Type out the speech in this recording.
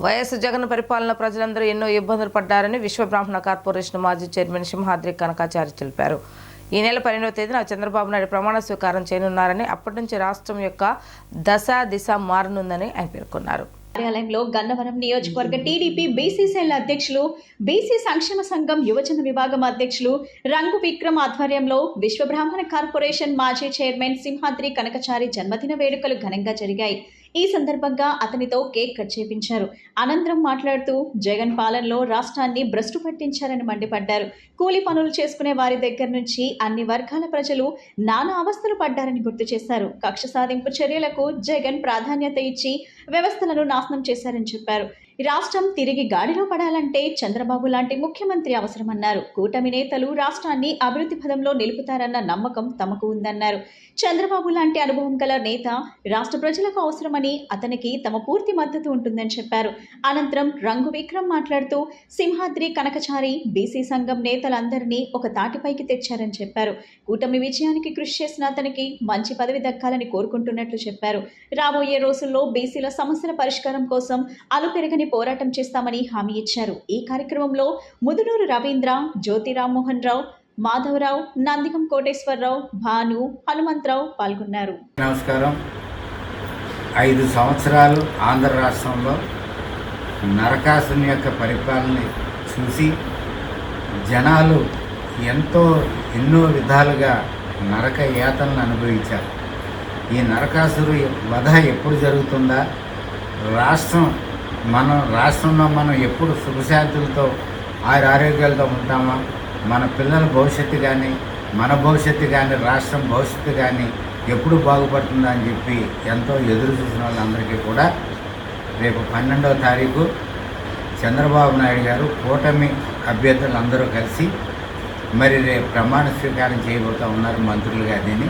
YS Jagan పరిపాలన ప్రజలందరూ ఎన్నో ఇబ్బందులు పడ్డారని విశ్వ బ్రాహ్మణ కార్పొరేషన్ మాజీ చైర్మన్ సింహాద్రి కనకాచారి తెలిపారు. ఈ నెల 12వ తేదీన చంద్రబాబు నాయుడు ప్రమాణ స్వీకారం చేయనున్నారని, అప్పటి నుంచి రాష్ట్రం యొక్క దిశ మారనుందని ఆయన పేర్కొన్నారు. కార్యాలయంలో గన్నవరం నియోజకవర్గ టీడీపీ బీసీ సెల్ అధ్యక్షులు, బీసీ సంక్షేమ సంఘం యువజన విభాగం అధ్యక్షులు రంగు విక్రమ్ ఆధ్వర్యంలో విశ్వ బ్రాహ్మణ కార్పొరేషన్ మాజీ చైర్మన్ సింహాద్రి కనకాచారి జన్మదిన వేడుకలు ఘనంగా జరిగాయి. ఈ సందర్భంగా అతనితో కేక్ కట్ చేపించారు. అనంతరం మాట్లాడుతూ జగన్ పాలనలో రాష్ట్రాన్ని భ్రష్టు పట్టించారని మండిపడ్డారు. కూలి పనులు చేసుకునే వారి దగ్గర నుంచి అన్ని వర్గాల ప్రజలు నానా అవస్థలు పడ్డారని గుర్తు చేశారు. కక్ష సాధింపు చర్యలకు జగన్ ప్రాధాన్యత ఇచ్చి వ్యవస్థలను నాశనం చేశారని చెప్పారు. రాష్ట్రం తిరిగి గాడిలో పడాలంటే చంద్రబాబు లాంటి ముఖ్యమంత్రి అవసరమన్నారు. కూటమి నేతలు రాష్ట్రాన్ని అభివృద్ధి పదంలో నిలుపుతారన్న నమ్మకం తమకు ఉందన్నారు. చంద్రబాబు లాంటి అనుభవం గల నేత రాష్ట్ర ప్రజలకు అవసరమని, అతనికి తమ పూర్తి మద్దతు ఉంటుందని చెప్పారు. అనంతరం రంగు విక్రమ్ మాట్లాడుతూ సింహాద్రి కనకాచారి బీసీ సంఘం నేతలందరినీ ఒక తాటిపైకి తెచ్చారని చెప్పారు. కూటమి విజయానికి కృషి చేసిన అతనికి మంచి పదవి దక్కాలని కోరుకుంటున్నట్లు చెప్పారు. రాబోయే రోజుల్లో బీసీల సమస్యల పరిష్కారం కోసం అలుపెరగని పోరాటం చేస్తామని హామీ ఇచ్చారు. ఈ కార్యక్రమంలో ముదునూరు రవీంద్ర, జ్యోతి రామ్మోహన్ రావు, మాధవరావు, నందిగం కోటేశ్వరరావు, భాను, హనుమంతరావు పాల్గొన్నారు. నమస్కారం. 5 సంవత్సరాలు ఆంధ్ర రాష్ట్రంలో నరకాసుని యొక్క పరిపాలన చూసి జనాలు ఎన్నో విధాలుగా నరక యాతనలు అనుభవించారు. ఈ నరకాసురు వధ ఎప్పుడు జరుగుతుందా, రాష్ట్రంలో మనం ఎప్పుడు సుఖశాంతులతో ఆరోగ్యాలతో ఉంటామా, మన పిల్లల భవిష్యత్తు కానీ మన భవిష్యత్తు కానీ రాష్ట్రం భవిష్యత్తు కానీ ఎప్పుడు బాగుపడుతుందా అని చెప్పి ఎంతో ఎదురు చూసిన వాళ్ళందరికీ కూడా రేపు 12వ తారీఖు చంద్రబాబు నాయుడు గారు కూటమి అభ్యర్థులు అందరూ కలిసి మరి రేపు ప్రమాణ స్వీకారం చేయబోతూ ఉన్నారు మంత్రులుగా. దీన్ని